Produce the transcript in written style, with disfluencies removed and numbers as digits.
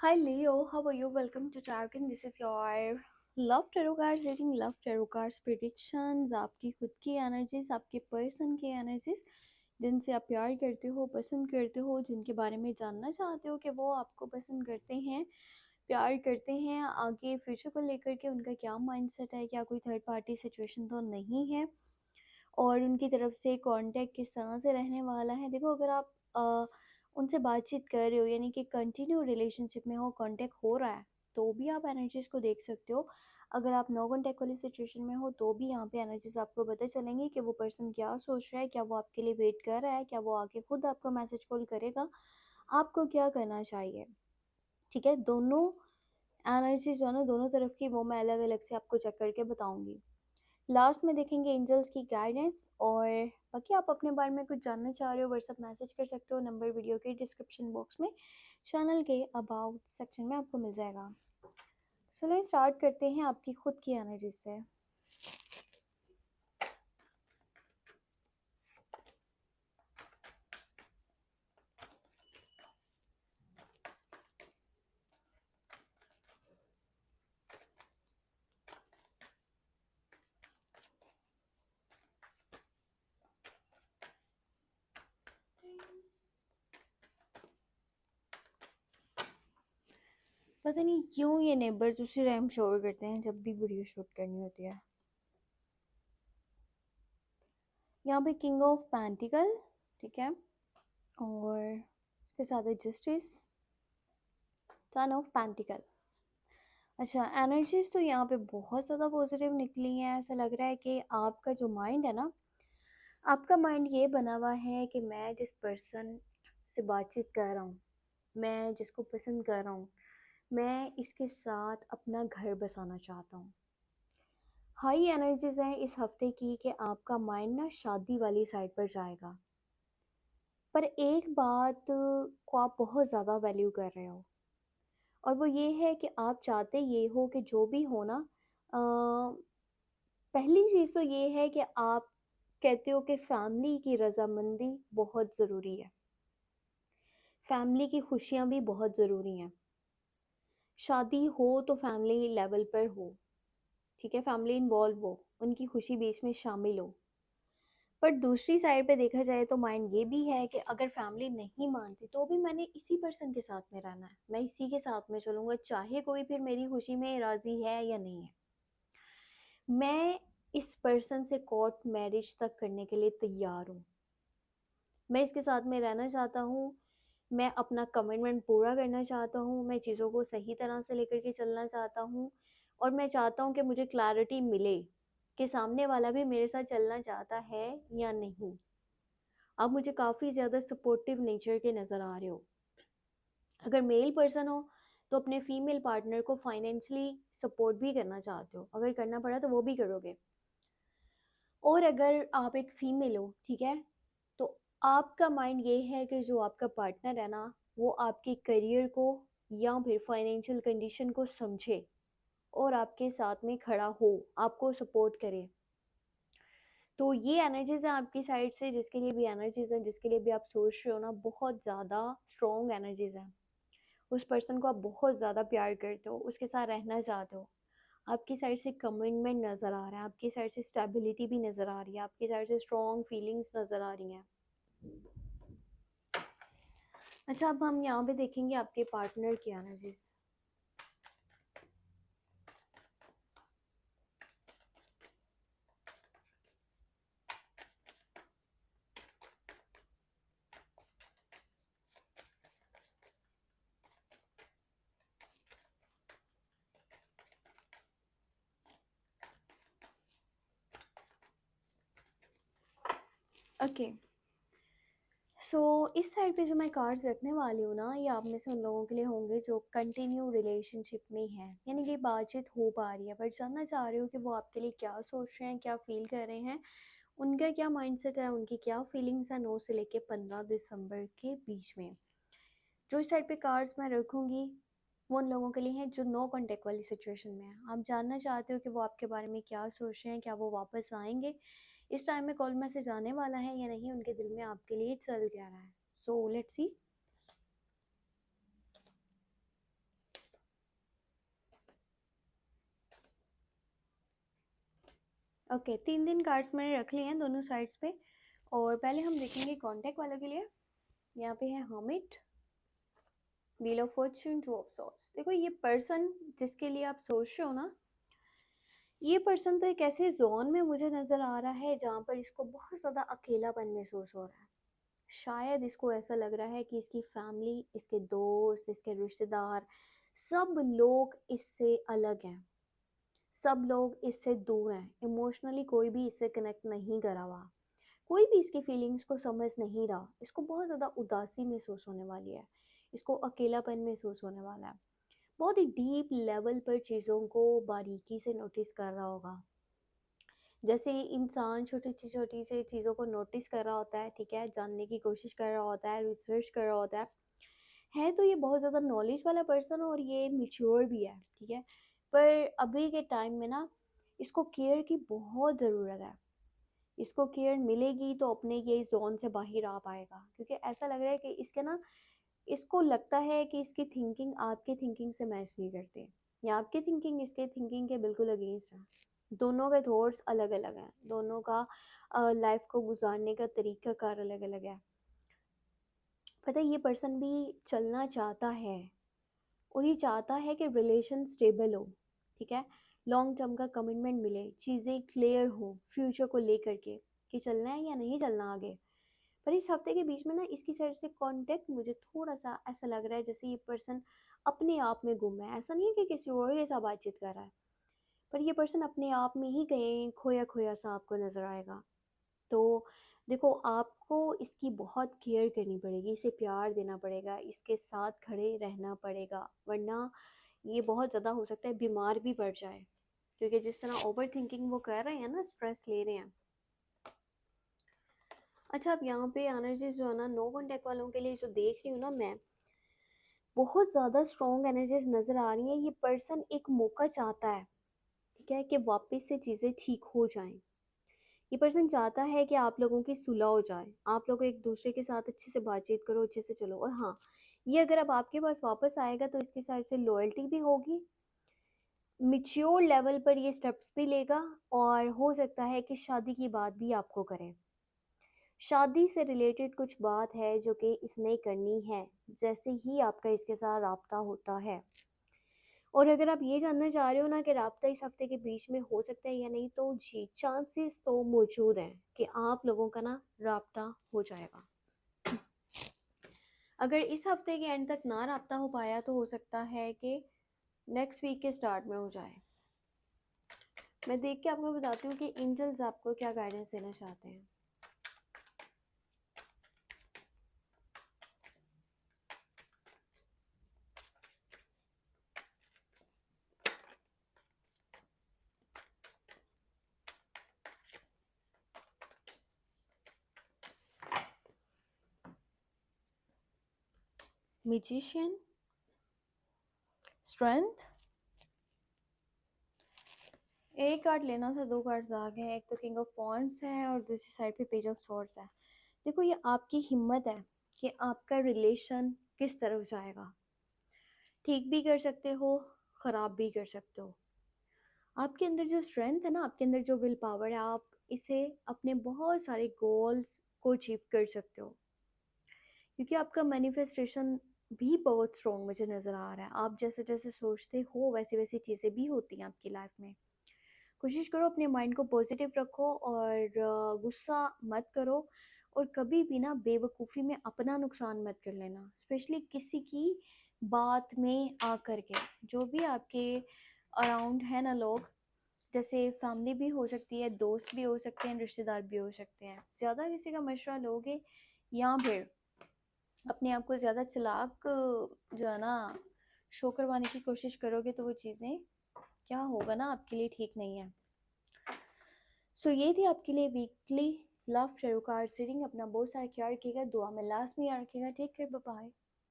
Hi Leo, how are you? Welcome to Tarkin. This is your love tarot cards reading, love tarot cards predictions, आपकी खुद की energies, आपके person की energies जिनसे आप प्यार करते हो, पसंद करते हो, जिनके बारे में जानना चाहते हो कि वो आपको पसंद करते हैं, प्यार करते हैं, आगे फ्यूचर को लेकर के उनका क्या माइंडसेट है, क्या कोई थर्ड पार्टी सिचुएशन तो नहीं है और उनकी तरफ से कांटेक्ट किस तरह से रहने वाला है। देखो, अगर आप उनसे बातचीत कर रहे हो यानी कि कंटिन्यू रिलेशनशिप में हो, कांटेक्ट हो रहा है, तो भी आप एनर्जीज को देख सकते हो। अगर आप नो कांटेक्ट वाली सिचुएशन में हो तो भी यहाँ पे एनर्जीज आपको पता चलेंगी कि वो पर्सन क्या सोच रहा है, क्या वो आपके लिए वेट कर रहा है, क्या वो आके खुद आपको मैसेज कॉल करेगा, आपको क्या करना चाहिए। ठीक है, दोनों एनर्जीज जो है ना, दोनों तरफ की वो मैं अलग अलग से आपको चेक करके बताऊंगी। लास्ट में देखेंगे एंजल्स की गाइडेंस। और बाकी आप अपने बारे में कुछ जानना चाह रहे हो, व्हाट्सअप मैसेज कर सकते हो, नंबर वीडियो के डिस्क्रिप्शन बॉक्स में, चैनल के अबाउट सेक्शन में आपको मिल जाएगा। चलिए स्टार्ट करते हैं आपकी खुद की एनर्जी से। पता नहीं क्यों ये नेबर्स उसी टाइम शोर करते हैं जब भी वीडियो शूट करनी होती है। यहाँ पे किंग ऑफ पेंटिकल, ठीक है, और उसके साथ है जस्टिस, टन ऑफ पेंटिकल। अच्छा, एनर्जीज तो यहाँ पे बहुत ज़्यादा पॉजिटिव निकली हैं। ऐसा लग रहा है कि आपका जो माइंड है ना, आपका माइंड ये बना हुआ है कि मैं जिस पर्सन से बातचीत कर रहा हूँ, मैं जिसको पसंद कर रहा हूँ, मैं इसके साथ अपना घर बसाना चाहता हूँ। हाई एनर्जीज हैं इस हफ्ते की कि आपका माइंड ना शादी वाली साइड पर जाएगा। पर एक बात को आप बहुत ज़्यादा वैल्यू कर रहे हो, और वो ये है कि आप चाहते ये हो कि जो भी हो ना, पहली चीज़ तो ये है कि आप कहते हो कि फैमिली की रजामंदी बहुत ज़रूरी है, फैमिली की खुशियाँ भी बहुत ज़रूरी हैं। शादी हो तो फैमिली लेवल पर हो, ठीक है, फैमिली इन्वॉल्व हो, उनकी खुशी बीच में शामिल हो। पर दूसरी साइड पे देखा जाए तो माइंड ये भी है कि अगर फैमिली नहीं मानती तो भी मैंने इसी पर्सन के साथ में रहना है, मैं इसी के साथ में चलूँगा, चाहे कोई फिर मेरी खुशी में राज़ी है या नहीं है। मैं इस पर्सन से कोर्ट मैरिज तक करने के लिए तैयार हूँ, मैं इसके साथ में रहना चाहता हूँ, मैं अपना कमिटमेंट पूरा करना चाहता हूँ, मैं चीज़ों को सही तरह से लेकर के चलना चाहता हूँ, और मैं चाहता हूँ कि मुझे क्लैरिटी मिले कि सामने वाला भी मेरे साथ चलना चाहता है या नहीं। आप मुझे काफ़ी ज़्यादा सपोर्टिव नेचर के नज़र आ रहे हो। अगर मेल पर्सन हो तो अपने फीमेल पार्टनर को फाइनेंशियली सपोर्ट भी करना चाहते हो, अगर करना पड़ा तो वो भी करोगे। और अगर आप एक फीमेल हो, ठीक है, तो आपका माइंड ये है कि जो आपका पार्टनर है ना, वो आपके करियर को या फिर फाइनेंशियल कंडीशन को समझे और आपके साथ में खड़ा हो, आपको सपोर्ट करे। तो ये एनर्जीज हैं आपकी साइड से, जिसके लिए भी एनर्जीज हैं, जिसके लिए भी आप सोच रहे हो ना, बहुत ज़्यादा स्ट्रॉन्ग एनर्जीज हैं। उस पर्सन को आप बहुत ज़्यादा प्यार करते हो, उसके साथ रहना चाहते हो। आपकी साइड से कमिटमेंट नज़र आ रहा है, आपकी साइड से स्टेबिलिटी भी नज़र आ रही है, आपकी साइड से स्ट्रॉन्ग फीलिंग्स नज़र आ रही हैं। अच्छा, अब हम यहाँ पे देखेंगे आपके पार्टनर की एनर्जीज। ओके, सो इस साइड पे जो मैं कार्ड्स रखने वाली हूँ ना, ये आप में से उन लोगों के लिए होंगे जो कंटिन्यू रिलेशनशिप में हैं, यानी कि बातचीत हो पा रही है, बट जानना चाह रहे हो कि वो आपके लिए क्या सोच रहे हैं, क्या फील कर रहे हैं, उनका क्या माइंडसेट है, उनकी क्या फीलिंग्स है 9 से लेके 15 दिसंबर के बीच में। जो इस साइड पे कार्ड्स मैं रखूँगी वो उन लोगों के लिए हैं जो नो कॉन्टेक्ट वाली सिचुएशन में है। आप जानना चाहते हो कि वो आपके बारे में क्या सोच रहे हैं, क्या वो वापस आएंगे, इस टाइम में कॉल मैसेज आने वाला है या नहीं, उनके दिल में आपके लिए चल क्या रहा है। So let's see. Okay, 3 cards मैंने रख लिए हैं दोनों साइड्स पे। और पहले हम देखेंगे कॉन्टैक्ट वालों के लिए। यहाँ पे है hermit, wheel of Fortune, two of swords. देखो ये पर्सन जिसके लिए आप सोच रहे हो ना, ये पर्सन तो एक ऐसे जोन में मुझे नज़र आ रहा है जहाँ पर इसको बहुत ज़्यादा अकेलापन महसूस हो रहा है। शायद इसको ऐसा लग रहा है कि इसकी फैमिली, इसके दोस्त, इसके रिश्तेदार, सब लोग इससे अलग हैं, सब लोग इससे दूर हैं। इमोशनली कोई भी इससे कनेक्ट नहीं करा हुआ, कोई भी इसकी फीलिंग्स को समझ नहीं रहा। इसको बहुत ज़्यादा उदासी महसूस होने वाली है, इसको अकेलापन महसूस होने वाला है। बहुत ही डीप लेवल पर चीज़ों को बारीकी से नोटिस कर रहा होगा। जैसे इंसान छोटी छोटी से चीज़ों को नोटिस कर रहा होता है, ठीक है, जानने की कोशिश कर रहा होता है, रिसर्च कर रहा होता है तो ये बहुत ज़्यादा नॉलेज वाला पर्सन और ये मिच्योर भी है, ठीक है। पर अभी के टाइम में ना इसको केयर की बहुत ज़रूरत है। इसको केयर मिलेगी तो अपने ये जोन से बाहर आ पाएगा, क्योंकि ऐसा लग रहा है कि इसके ना, इसको लगता है कि इसकी थिंकिंग आपकी थिंकिंग से मैच नहीं करती, या आपकी थिंकिंग इसके थिंकिंग के बिल्कुल अगेंस्ट है। दोनों के थॉट्स अलग अलग हैं, दोनों का लाइफ को गुजारने का तरीका कार अलग अलग है। पता है ये पर्सन भी चलना चाहता है, और ये चाहता है कि रिलेशन स्टेबल हो, ठीक है, लॉन्ग टर्म का कमिटमेंट मिले, चीज़ें क्लियर हो फ्यूचर को लेकर के कि चलना है या नहीं चलना आगे। पर इस हफ्ते के बीच में ना इसकी साइड से कांटेक्ट मुझे थोड़ा सा ऐसा लग रहा है जैसे ये पर्सन अपने आप में गुम है। ऐसा नहीं है कि किसी और के साथ बातचीत कर रहा है, पर ये पर्सन अपने आप में ही कहीं खोया खोया सा आपको नज़र आएगा। तो देखो, आपको इसकी बहुत केयर करनी पड़ेगी, इसे प्यार देना पड़ेगा, इसके साथ खड़े रहना पड़ेगा, वरना ये बहुत ज़्यादा हो सकता है बीमार भी पड़ जाए, क्योंकि जिस तरह ओवर थिंकिंग वो कर रहे हैं ना, स्ट्रेस ले रहे हैं। अच्छा, अब यहाँ पे एनर्जीज जो है ना नो कॉन्टैक्ट वालों के लिए जो देख रही हूँ ना मैं, बहुत ज़्यादा स्ट्रॉन्ग एनर्जीज नज़र आ रही हैं। ये पर्सन एक मौका चाहता है, ठीक है, कि वापस से चीज़ें ठीक हो जाएं। ये पर्सन चाहता है कि आप लोगों की सुलह हो जाए, आप लोग एक दूसरे के साथ अच्छे से बातचीत करो, अच्छे से चलो। और हाँ, ये अगर अब आपके पास वापस आएगा तो इसकी साइड से लॉयल्टी भी होगी, मिच्योर लेवल पर ये स्टेप्स भी लेगा, और हो सकता है कि शादी की बात भी आपको करे। शादी से रिलेटेड कुछ बात है जो कि इसने करनी है जैसे ही आपका इसके साथ राब्ता होता है। और अगर आप ये जानना चाह रहे हो ना कि राब्ता इस हफ्ते के बीच में हो सकता है या नहीं, तो जी, चांसेस तो मौजूद हैं कि आप लोगों का ना राब्ता हो जाएगा। अगर इस हफ्ते के एंड तक ना राब्ता हो पाया तो हो सकता है कि नेक्स्ट वीक के स्टार्ट में हो जाए। मैं देख के आपको बताती हूँ कि एंजल्स आपको क्या गाइडेंस देना चाहते हैं। मैजिशियन, स्ट्रेंथ, एक कार्ड लेना था, 2 कार्ड्स आ गए हैं। एक तो किंग ऑफ वॉन्ड्स है और दूसरी साइड पे पेज ऑफ सॉर्ड्स है। देखो, ये आपकी हिम्मत है कि आपका रिलेशन किस तरफ जाएगा। ठीक भी कर सकते हो, ख़राब भी कर सकते हो। आपके अंदर जो स्ट्रेंथ है ना, आपके अंदर जो विल पावर है, आप इसे अपने बहुत सारे गोल्स को अचीव कर सकते हो, क्योंकि आपका मैनिफेस्टेशन भी बहुत स्ट्रॉन्ग मुझे नज़र आ रहा है। आप जैसे जैसे सोचते हो वैसी वैसी चीज़ें भी होती हैं आपकी लाइफ में। कोशिश करो अपने माइंड को पॉजिटिव रखो, और गुस्सा मत करो, और कभी भी ना बेवकूफ़ी में अपना नुकसान मत कर लेना, स्पेशली किसी की बात में आकर के। जो भी आपके अराउंड है ना लोग, जैसे फैमिली भी हो सकती है, दोस्त भी हो सकते हैं, रिश्तेदार भी हो सकते हैं, ज़्यादा किसी का मशवरा लोगे या फिर अपने आप को ज़्यादा चालाक जो है ना शो करवाने की कोशिश करोगे, तो वो चीज़ें क्या होगा ना, आपके लिए ठीक नहीं है। सो ये थी आपके लिए weekly love tarot card reading. अपना बहुत सारा ख्याल रखिएगा, दुआ में लास्ट में याद रखिएगा। Take care, bye bye.